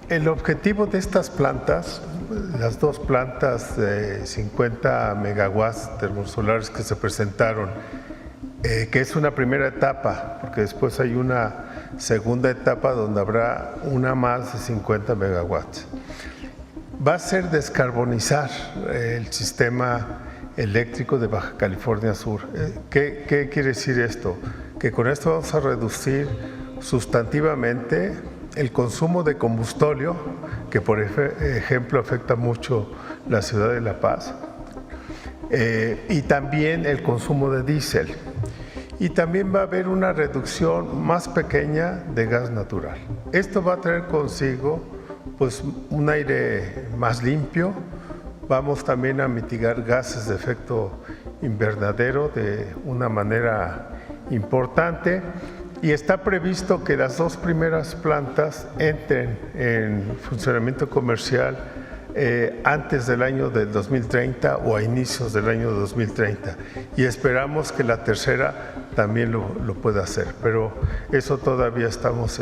el objetivo de estas plantas, las dos plantas de 50 megawatts termosolares que se presentaron, que es una primera etapa, porque después hay una segunda etapa donde habrá una más de 50 megawatts. Va a ser descarbonizar el sistema eléctrico de Baja California Sur. ¿Qué quiere decir esto? Que con esto vamos a reducir sustantivamente el consumo de combustóleo, que por ejemplo afecta mucho la ciudad de La Paz, y también el consumo de diésel. Y también va a haber una reducción más pequeña de gas natural. Esto va a traer consigo pues, un aire más limpio. Vamos también a mitigar gases de efecto invernadero de una manera importante. Y está previsto que las dos primeras plantas entren en funcionamiento comercial antes del año del 2030 o a inicios del año 2030. Y esperamos que la tercera también lo pueda hacer, pero eso todavía estamos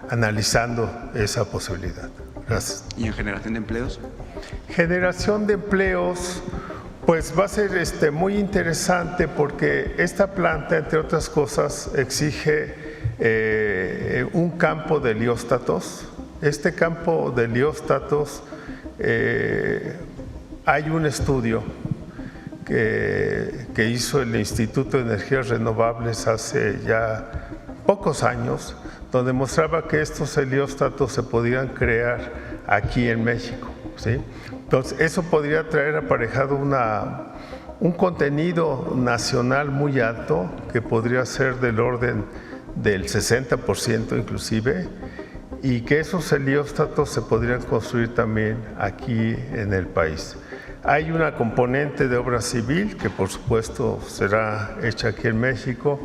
analizando esa posibilidad. Gracias. ¿Y en generación de empleos? Generación de empleos. Pues va a ser muy interesante porque esta planta, entre otras cosas, exige un campo de helióstatos. Este campo de helióstatos, hay un estudio que hizo el Instituto de Energías Renovables hace ya pocos años, donde mostraba que estos helióstatos se podían crear aquí en México, ¿sí? Entonces, eso podría traer aparejado un contenido nacional muy alto, que podría ser del orden del 60% inclusive, y que esos helióstatos se podrían construir también aquí en el país. Hay una componente de obra civil que por supuesto será hecha aquí en México.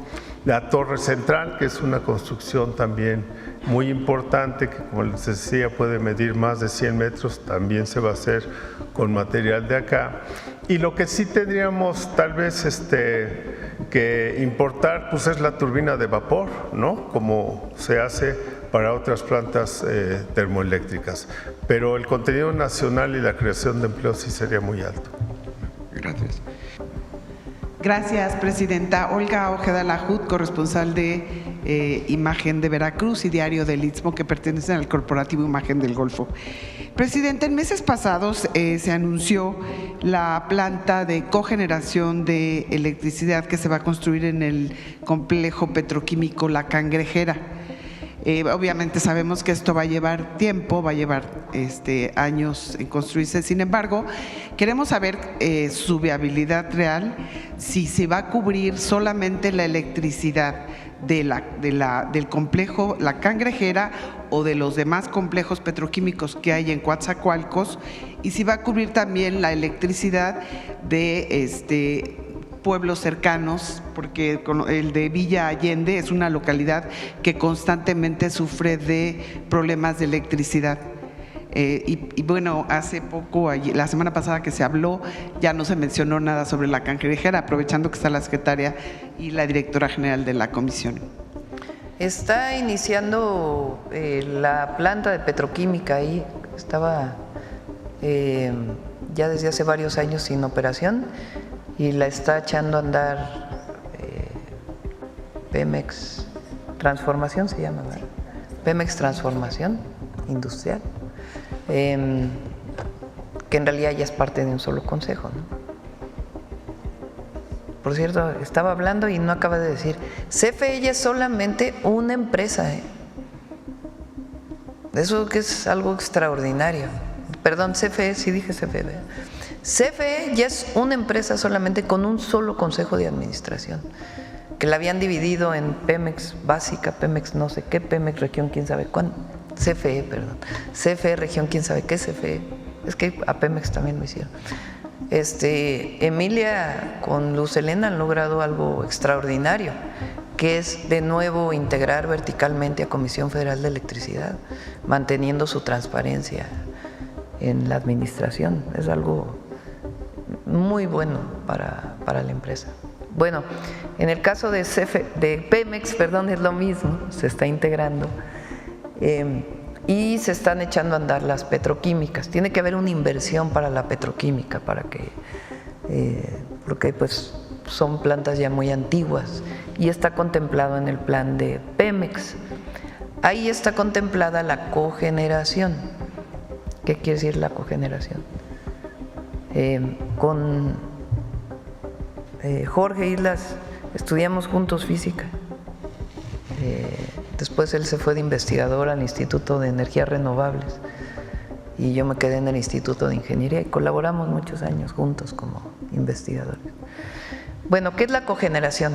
La torre central, que es una construcción también muy importante, que como les decía puede medir más de 100 metros, también se va a hacer con material de acá. Y lo que sí tendríamos tal vez que importar pues es la turbina de vapor, ¿no? Como se hace para otras plantas termoeléctricas. Pero el contenido nacional y la creación de empleos sí sería muy alto. Gracias. Gracias, presidenta. Olga Ojeda Lajud, corresponsal de Imagen de Veracruz y Diario del Istmo, que pertenecen al corporativo Imagen del Golfo. Presidenta, en meses pasados se anunció la planta de cogeneración de electricidad que se va a construir en el complejo petroquímico La Cangrejera. Obviamente sabemos que esto va a llevar tiempo, va a llevar años en construirse. Sin embargo, queremos saber su viabilidad real, si se va a cubrir solamente la electricidad del complejo La Cangrejera o de los demás complejos petroquímicos que hay en Coatzacoalcos, y si va a cubrir también la electricidad de pueblos cercanos, porque el de Villa Allende es una localidad que constantemente sufre de problemas de electricidad. Y bueno, hace poco, la semana pasada que se habló, ya no se mencionó nada sobre La Cangrejera, aprovechando que está la secretaria y la directora general de la comisión. Está iniciando la planta de petroquímica ahí, estaba ya desde hace varios años sin operación, y la está echando a andar Pemex Transformación, se llama, ¿verdad? Pemex Transformación Industrial, que en realidad ya es parte de un solo consejo, ¿no? Por cierto, estaba hablando y no acaba de decir, CFE ya es solamente una empresa, Eso que es algo extraordinario. Perdón, CFE, sí dije CFE, ¿verdad? CFE ya es una empresa solamente con un solo consejo de administración, que la habían dividido en Pemex Básica, Pemex no sé qué, Pemex Región quién sabe cuándo, CFE, perdón, CFE Región quién sabe qué, CFE, es que a Pemex también lo hicieron. Emilia con Luz Helena han logrado algo extraordinario, que es de nuevo integrar verticalmente a Comisión Federal de Electricidad, manteniendo su transparencia en la administración. Es algo muy bueno para la empresa. Bueno, en el caso de Pemex, perdón, es lo mismo, se está integrando y se están echando a andar las petroquímicas. Tiene que haber una inversión para la petroquímica, para que, porque pues son plantas ya muy antiguas y está contemplado en el plan de Pemex. Ahí está contemplada la cogeneración. ¿Qué quiere decir la cogeneración? Con Jorge Islas estudiamos juntos física. Después él se fue de investigador al Instituto de Energías Renovables y yo me quedé en el Instituto de Ingeniería y colaboramos muchos años juntos como investigadores. Bueno, ¿qué es la cogeneración?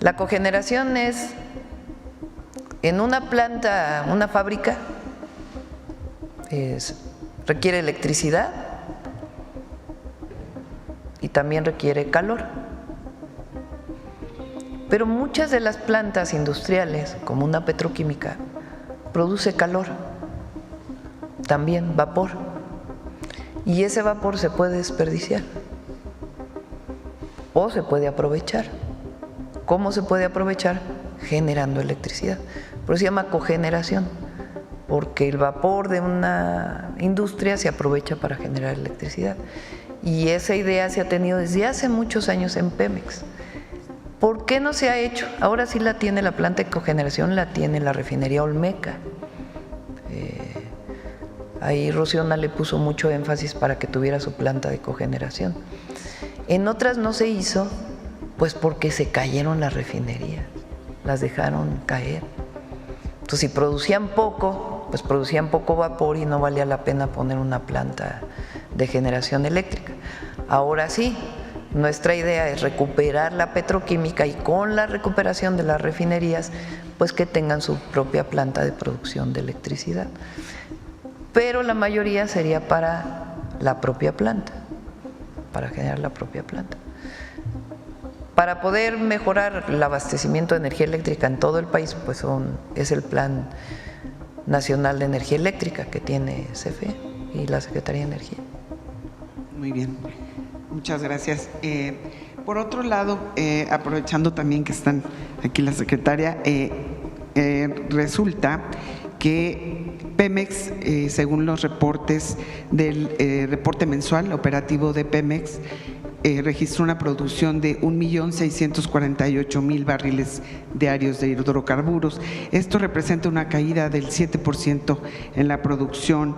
La cogeneración es en una planta, una fábrica, requiere electricidad y también requiere calor. Pero muchas de las plantas industriales, como una petroquímica, produce calor, también vapor, y ese vapor se puede desperdiciar o se puede aprovechar. ¿Cómo se puede aprovechar? Generando electricidad. Por eso se llama cogeneración, porque el vapor de una industria se aprovecha para generar electricidad. Y esa idea se ha tenido desde hace muchos años en Pemex. ¿Por qué no se ha hecho? Ahora sí la tiene la planta de cogeneración, la tiene la refinería Olmeca. Ahí Rociona le puso mucho énfasis para que tuviera su planta de cogeneración. En otras no se hizo, pues porque se cayeron las refinerías, las dejaron caer. Entonces, si producían poco, pues producían poco vapor y no valía la pena poner una planta de generación eléctrica. Ahora sí, nuestra idea es recuperar la petroquímica y con la recuperación de las refinerías, pues que tengan su propia planta de producción de electricidad. Pero la mayoría sería para la propia planta, para generar la propia planta. Para poder mejorar el abastecimiento de energía eléctrica en todo el país, pues es el Plan Nacional de Energía Eléctrica que tiene CFE y la Secretaría de Energía. Muy bien, muchas gracias. Por otro lado, aprovechando también que están aquí la secretaria, resulta que Pemex, según los reportes del reporte mensual operativo de Pemex, registró una producción de 1.648.000 barriles diarios de hidrocarburos. Esto representa una caída del 7% en la producción.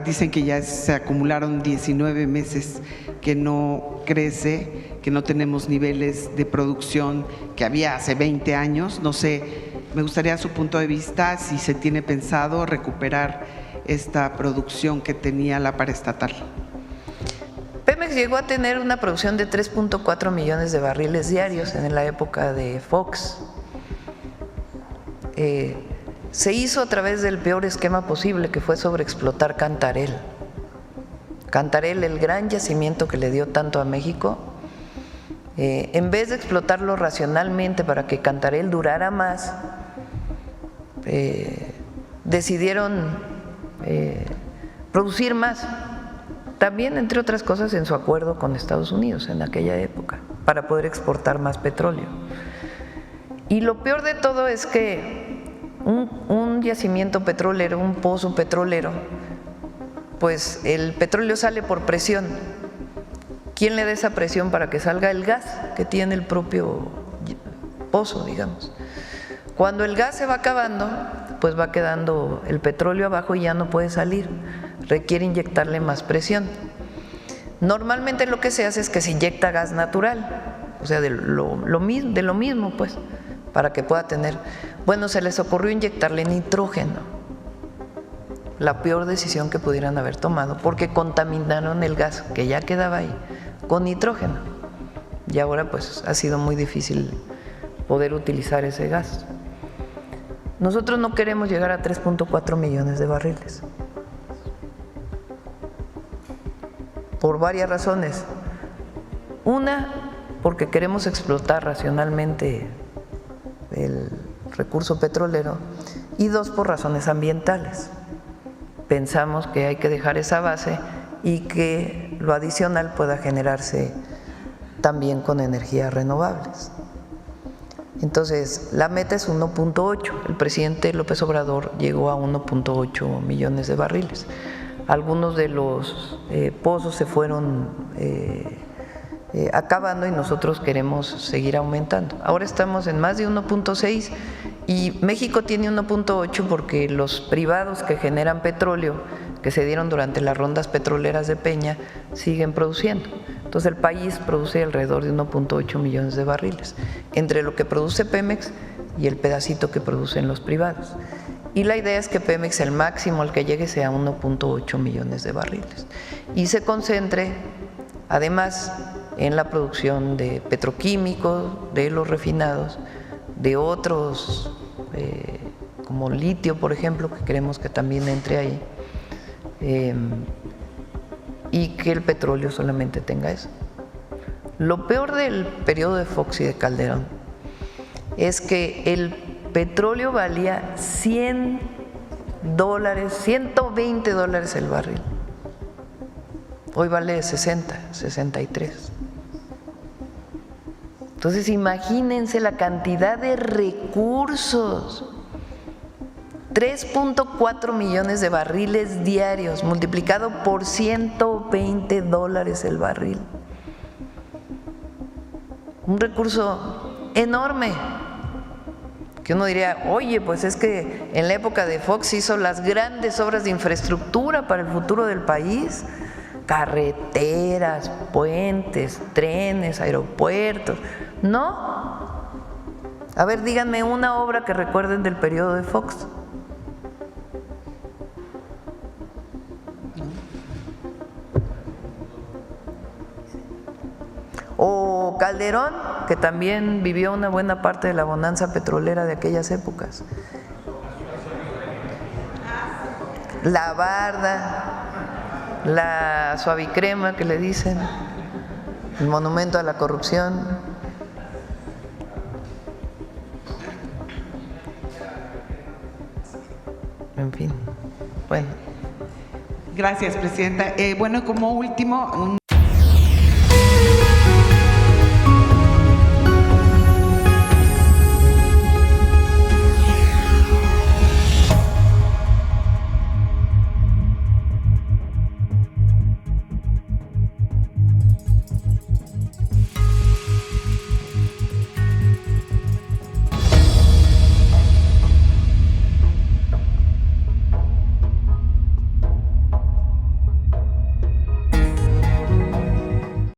Dicen que ya se acumularon 19 meses que no crece, que no tenemos niveles de producción que había hace 20 años. No sé Me gustaría su punto de vista, si se tiene pensado recuperar esta producción que tenía la paraestatal. Pemex llegó a tener una producción de 3.4 millones de barriles diarios en la época de Fox. Se hizo a través del peor esquema posible, que fue sobreexplotar Cantarell. Cantarell, el gran yacimiento que le dio tanto a México, en vez de explotarlo racionalmente para que Cantarell durara más, decidieron producir más, también entre otras cosas en su acuerdo con Estados Unidos en aquella época, para poder exportar más petróleo. Y lo peor de todo es que un yacimiento petrolero, un pozo petrolero, pues el petróleo sale por presión. ¿Quién le da esa presión para que salga el gas que tiene el propio pozo, digamos? Cuando el gas se va acabando, pues va quedando el petróleo abajo y ya no puede salir, requiere inyectarle más presión. Normalmente lo que se hace es que se inyecta gas natural, o sea, de lo mismo, pues, para que pueda tener. Bueno, se les ocurrió inyectarle nitrógeno, la peor decisión que pudieran haber tomado, porque contaminaron el gas que ya quedaba ahí con nitrógeno, y ahora pues ha sido muy difícil poder utilizar ese gas. Nosotros no queremos llegar a 3.4 millones de barriles, por varias razones. Una, porque queremos explotar racionalmente el recurso petrolero, y dos, por razones ambientales. Pensamos que hay que dejar esa base y que lo adicional pueda generarse también con energías renovables. Entonces, la meta es 1.8. El presidente López Obrador llegó a 1.8 millones de barriles. Algunos de los pozos se fueron acabando y nosotros queremos seguir aumentando. Ahora estamos en más de 1.6 y México tiene 1.8 porque los privados que generan petróleo, que se dieron durante las rondas petroleras de Peña, siguen produciendo. Entonces el país produce alrededor de 1.8 millones de barriles, entre lo que produce Pemex y el pedacito que producen los privados. Y la idea es que Pemex, el máximo al que llegue, sea 1.8 millones de barriles y se concentre además en la producción de petroquímicos, de los refinados, de otros como litio, por ejemplo, que queremos que también entre ahí, y que el petróleo solamente tenga eso. Lo peor del periodo de Fox y de Calderón es que el petróleo valía $100, $120 el barril. Hoy vale 60, 63. Entonces imagínense la cantidad de recursos, 3.4 millones de barriles diarios multiplicado por $120 el barril. Un recurso enorme, que uno diría, oye, pues es que en la época de Fox hizo las grandes obras de infraestructura para el futuro del país, carreteras, puentes, trenes, aeropuertos. No. A ver, díganme una obra que recuerden del periodo de Fox. O Calderón, que también vivió una buena parte de la bonanza petrolera de aquellas épocas. La Barda, la Suavicrema que le dicen, el monumento a la corrupción. En fin, bueno. Gracias, presidenta. Bueno, como último,